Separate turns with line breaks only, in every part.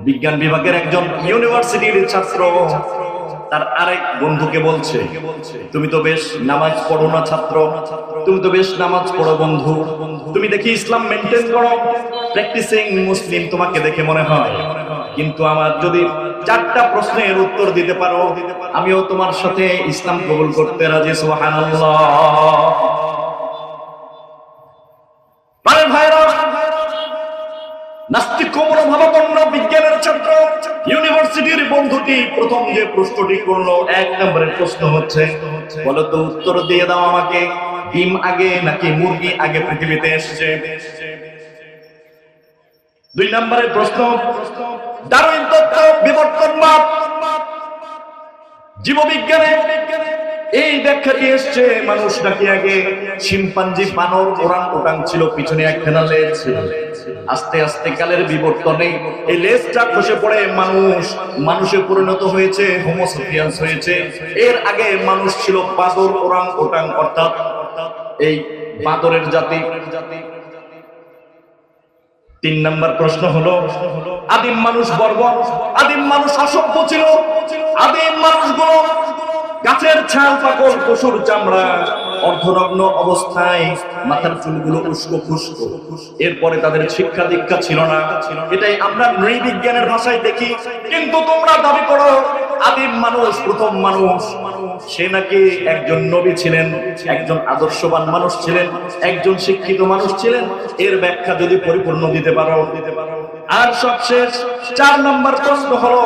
বিজ্ঞান বিভাগের একজন ইউনিভার্সিটির ছাত্র তার আরেক বন্ধুকে বলছে, তুমি তো বেশ নামাজ পড়ো না ছাত্র, তুমি তো বেশ নামাজ পড়ো বন্ধু, তুমি দেখি ইসলাম মেনটেন করো, প্র্যাকটিসিং মুসলিম তোমাকে দেখে মনে হয়, কিন্তু আমার যদি 4টা প্রশ্নের উত্তর দিতে পারো আমিও তোমার সাথে ইসলাম কবুল করতে রাজি। সুবহানাল্লাহ। আরে ভাইরা, নাস্তিক মনোভাবাপন্ন বিজ্ঞানের ছাত্র ইউনিভার্সিটির বন্ধুটি প্রথম যে প্রশ্নটি করলো, 1 নম্বরের প্রশ্ন হচ্ছে, বলো তো উত্তর দিয়ে দাও আমাকে, ডিম আগে নাকি মুরগি আগে পৃথিবীতে এসেছে? 2 নম্বরের প্রশ্ন, ডারউইন তত্ত্ব, বিবর্তনবাদ, জীববিজ্ঞানে এই ব্যাখ্যাটি এসছে মানুষ নাকি আগে শিম্পাঞ্জি, বানর, ওরাং-ওটাং ছিল, পিছনে একখানা লেজ ছিল, আস্তে আস্তে কালের বিবর্তনে এই লেজটা খসে পড়ে মানুষে পরিণত হয়েছে, হোমো সাপিয়েন্স হয়েছে। এর আগে মানুষ ছিল বাদর, ওরাং-ওটাং, অর্থাৎ এই বাদরের জাতি। 3 নম্বর প্রশ্ন হলো, আদিম মানুষ বর্বর, আদিম মানুষ অসভ্য ছিল, আদিম মানুষগুলো গাছের ছাল, পাকল, পশুর চামড়া, অর্ধনগ্ন অবস্থায়, মাথার চুলগুলো উস্কো খুস্কো। এরপরে তাদের শিক্ষা দীক্ষা ছিল না, এটাই আমরা নৃবিজ্ঞানের ভাষায় দেখি। কিন্তু তোমরা দাবি করো আদিম মানুষ, প্রথম মানুষ, সে নাকি একজন নবী ছিলেন, একজন আদর্শবান মানুষ ছিলেন, একজন শিক্ষিত মানুষ ছিলেন। এর ব্যাখ্যা যদি পরিপূর্ণ দিতে পারো। আর সবশেষ 4 নম্বর প্রশ্ন হলো,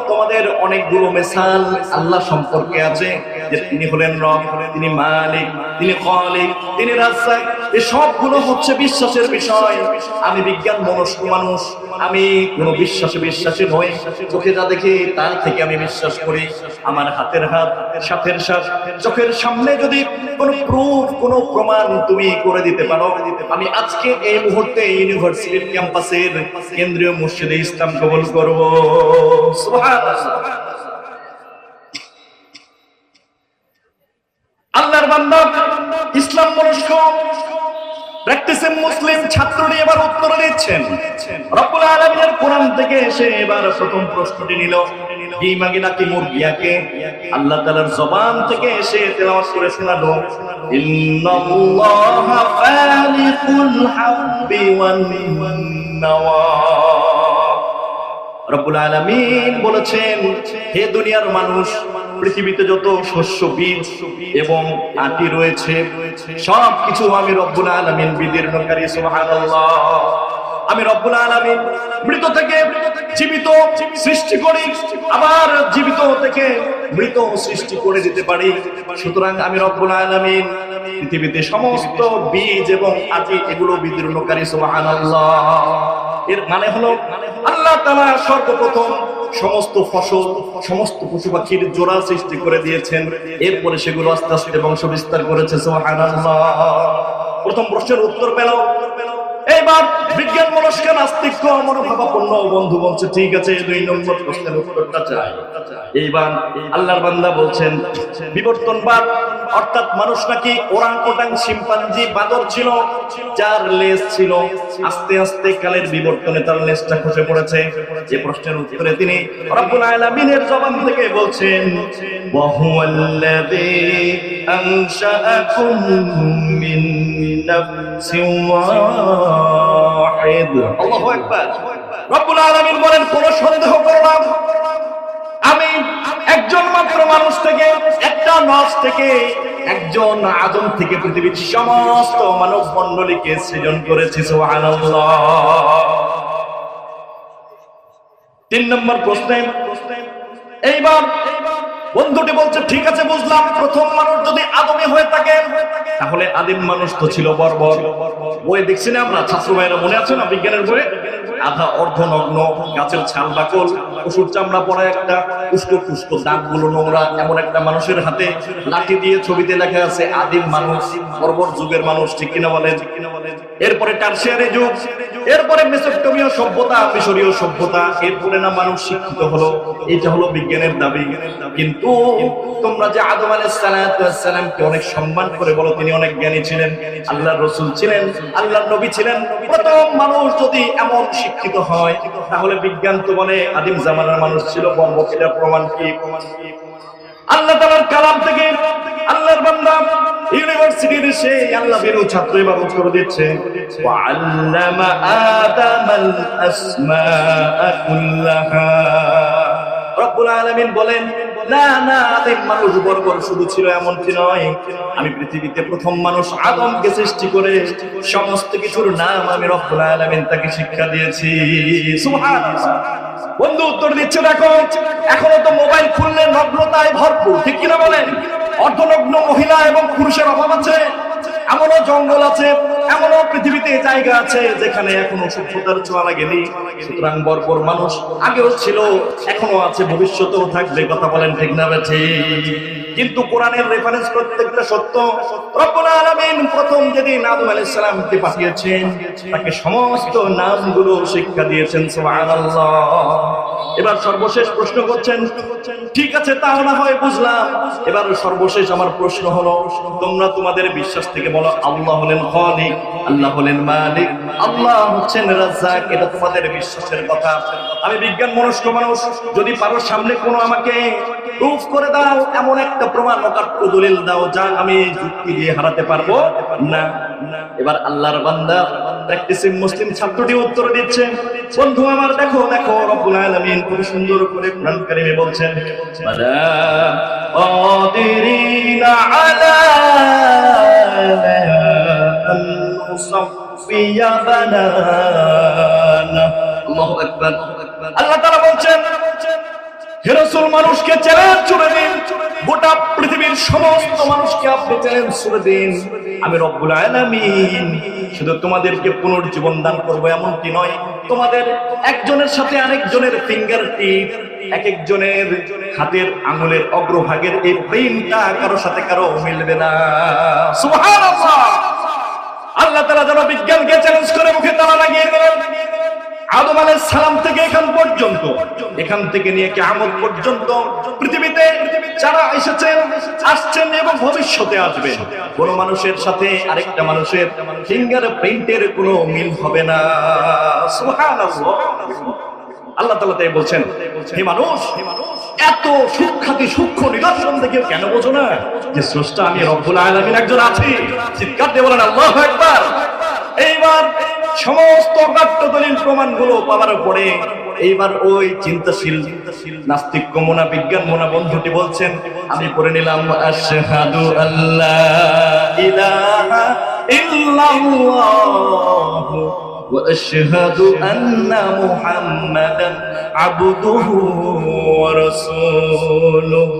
তোমাদের অনেকগুলো মিসাল আল্লাহ সম্পর্কে আছে, যে তিনি হলেন রব, তিনি মালিক, তিনি খালিক, তিনি রাজ্জাক। এই সবগুলো হচ্ছে বিশ্বাসের বিষয়। আমি বিজ্ঞান মনস্ক মানুষ, আমি কোনো বিশ্বাসী নই। চোখে যা দেখি তার থেকে আমি বিশ্বাস করি। আমার হাতের হাত, সাথের সাথ, চোখের সামনে যদি কোনো প্রুফ, কোনো প্রমাণ তুমি করে দিতে পারো, আমি আজকে এই মুহূর্তে ইউনিভার্সিটির ক্যাম্পাসের কেন্দ্রীয় মসজিদে ইসলাম কবুল করব। সুবহানাল্লাহ। আল্লাহর বান্দা, ইসলাম মনস্ক প্র্যাকটিসিং মুসলিম ছাত্রটি এবার উত্তর দিচ্ছেন। রব্বুল আলামিনের কোরআন থেকে এসে এবার প্রথম প্রশ্নটি নিল, ডিম আগে নাকি মুরগি আগে? আল্লাহ তাআলার জবান থেকে এসে তেলাওয়াত করে শোনালো, ইন্নাল্লাহা ফালিকুল হাব্বি ওয়ান নাওয়া। রব্বুল আলামিন বলেছেন, হে দুনিয়ার মানুষ, পৃথিবীতে যত শস্য, বীজ এবং আটি রয়েছে সবকিছু আমি রব্বুল আলামিন বিদীর্ণকারী। সুবহানাল্লাহ। আমি রব্বুল আলামিন মৃত থেকে জীবিত সৃষ্টি করি, আবার জীবিত থেকে মৃত সৃষ্টি করে দিতে পারি। সুতরাং আমি রব্বুল আলামিন পৃথিবীতে সমস্ত বীজ এবং আটি এগুলো বিদীর্ণকারী। সুবহানাল্লাহ। এর মানে হলো আল্লাহ তাআলা সর্বপ্রথম সমস্ত ফসল, সমস্ত পশু পাখির জোড়া সৃষ্টি করে দিয়েছেন, এরপরে সেগুলো আস্তে আস্তে বংশ বিস্তার করেছে। সুবহানাল্লাহ। প্রথম প্রশ্নের উত্তর পেল। এইবার বিজ্ঞান মনস্ক নাস্তিক মনোভাবাপন্ন বন্ধু বলছে, ঠিক আছে, 2 নম্বর প্রশ্নের উত্তরটা চাই। এইবার আল্লাহর বান্দা বলছেন, বিবর্তনবাদ, অর্থাৎ মানুষ নাকি ওরাং-ওটাং, শিম্পাঞ্জি, বাদর ছিল, যার লেজ ছিল, আস্তে আস্তে কালের বিবর্তনে তার লেজটা খসে পড়েছে। এই প্রশ্নের উত্তরে তিনি রব্বুল আলামিনের জবান থেকে বলছেন, ওয়া হুয়াল্লাযী আনশাআকুম মিন নাফসিন ওয়াহিদ। আল্লাহু আকবার। রব্বুল আলামিন বলেন, কোনো সন্দেহ করো না, আমি একজন মাত্র মানুষ থেকে, একটা নফস থেকে, একজন আদম থেকে পৃথিবীর সমস্ত মানব মণ্ডলীকে সৃজন করেছি। সুবহানাল্লাহ। 3 নম্বর প্রশ্নে এইবার বন্ধুটি বলছে, ঠিক আছে বুঝলাম, প্রথম মানুষ যদি আদমই হয়ে থাকে তাহলে আদিম মানুষ তো ছিল বর্বর। বই দেখছি না আমরা, ছাত্র ভাইরা মনে আছে না বিজ্ঞানের বইয়ে, আধা অর্ধনগ্ন, গাছের ছাল বাকল, পশুর চামড়া পরা, একটা উস্কো খুস্কো, দাঁতগুলো নোংরা, এমন একটা মানুষের হাতে লাঠি দিয়ে ছবিতে লেখা আছে আদিম মানুষ, বর্বর যুগের মানুষ। ঠিক কিনা বলেন? এরপরে টারশিয়ারি যুগ, এরপরে মেসোপটেমীয় সভ্যতা, মিশরীয় সভ্যতা, এরপরে না মানুষ শিক্ষিত হলো। এটা হলো বিজ্ঞানের দাবি। কিন্তু কিন্তু তোমরা যে আদম আলাইহিস সালামকে অনেক সম্মান করে বলো তিনি অনেক জ্ঞানী ছিলেন, আল্লাহর রাসূল ছিলেন, আল্লাহর নবী ছিলেন, প্রথম মানুষ যদি এমন শিক্ষিত হয় তাহলে বিজ্ঞান তো বলে আদিম জামানার মানুষ ছিল, বর্বকিটার প্রমাণ কি? আল্লাহ তাআলার কালাম থেকে আল্লাহর বান্দা ইউনিভার্সিটির এসে আল্লাহ বেরো ছাত্র ইবাদত করে দিচ্ছে, ওয়া আল্লামা আদামাল আসমাআ কুল্লাহা। রব্বুল আলামিন বলেন না না, আদিম মানুষ বর্বর শুধু ছিল এমনটি নয়, আমি পৃথিবীতে প্রথম মানুষ আদমকে সৃষ্টি করে সমস্ত কিছুর নাম আমি রব্বুল আলামিন তাকে শিক্ষা দিয়েছি। সুবহানাল্লাহ। বন্ধু উত্তর দিচ্ছে দেখো, এখনো তো মোবাইল খুললে নগ্নতায় ভরপুর, ঠিক কিনা বলেন? অর্ধনগ্ন মহিলা এবং পুরুষের অভাব আছে। এমনও জঙ্গল আছে, এমনও পৃথিবীতে জায়গা আছে যেখানে এখনো সভ্যতার ছোঁয়া লাগেনি। সুতরাং বর্বর মানুষ আগেও ছিল, এখনো আছে, ভবিষ্যতেও থাকবে। কথা বলেন ঠিক না ঠিক? কিন্তু কোরআনের রেফারেন্স প্রত্যেকটা সত্য। রব্বুল আলামিন প্রথম যেদিন আদম আলাইহিস সালামকে পাঠিয়েছেন তাকে সমস্ত নামগুলো শিক্ষা দিয়েছেন। সুবহানাল্লাহ। এবার সর্বশেষ প্রশ্ন করছেন, ঠিক আছে তাও না হয় বুঝলাম, এবার সর্বশেষ আমার প্রশ্ন হলো, তোমরা তোমাদের বিশ্বাস থেকে বলো আল্লাহ হলেন খালিক, আল্লাহ হলেন মালিক, আল্লাহ হচ্ছেন রাজ্জাক, এটা তোমাদের বিশ্বাসের কথা। আমি বিজ্ঞান মনস্ক মানুষ, যদি পারো সামনে কোনো আমাকে প্রুফ করে দাও, এমন একটা প্রমাণ অকাট্য দলিল দাও যা আমি যুক্তি দিয়ে হারাতে পারবো না। এবার আল্লাহর বান্দা প্র্যাকটিসিং মুসলিম ছাত্রটি উত্তর দিচ্ছে, বন্ধু আমার দেখো দেখো রব্বুল আলামিন খুব সুন্দর করে কোরআন কারীমে বলছেন, বালা কাদিরিনা আলা আন নুসাফিয়া বানানা। আল্লাহু আকবার। আল্লাহ তাআলা বলছেন, হে রাসূল মানুষকে চ্যালেঞ্জ ছুড়ে দিন, গোটা পৃথিবীর সমস্ত মানুষকে আপনি চ্যালেঞ্জ ছুড়ে দিন, আমি রব্বুল আলামিন শুধু তোমাদেরকে পুনর্জীবন দান করবো এমনটি নয়, তোমাদের একজনের সাথে আরেকজনের ফিঙ্গার টিপ, এক একজনের হাতের আঙ্গুলের অগ্রভাগের এই প্রিন্টটা কারো সাথে কারো মিলবে না। সুবহানাল্লাহ। আল্লাহ তাআলা যারা বিজ্ঞানকে চ্যালেঞ্জ করে মুখে তালা লাগিয়ে দিলেন, আদম আলাইহিস সালাম থেকে এখান পর্যন্ত, এখান থেকে নিয়ে কিয়ামত পর্যন্ত পৃথিবীতে যারা এসেছেন, আসছেন এবং ভবিষ্যতে আসবেন, কোন মানুষের সাথে আরেকটা মানুষের ফিঙ্গার প্রিন্টের কোনো মিল হবে না। সুবহানাল্লাহ। আল্লাহ তাআলা তাই বলছেন, হে মানুষ, এত সূক্ষ্মাতি সূক্ষ্ম নিদর্শন দেখে কেন বোঝো না যে স্রষ্টা আমি রব্বুল আলামিন একজন আছি? চিৎকার দিয়ে বলেন আল্লাহু আকবার। এইবার সমস্ত অকাট্য দলিল প্রমাণগুলো পাওয়ার পরে এইবার ওই চিন্তাশীল নাস্তিক মোনা বিজ্ঞান মোনা বন্ধুটি বলছেন, আমি পড়ে নিলাম আশহাদু আল্লা ইলাহা ইল্লাল্লাহ ওয়া আশহাদু আন্না মুহাম্মাদান আবদুহু ওয়া রাসূলুহু।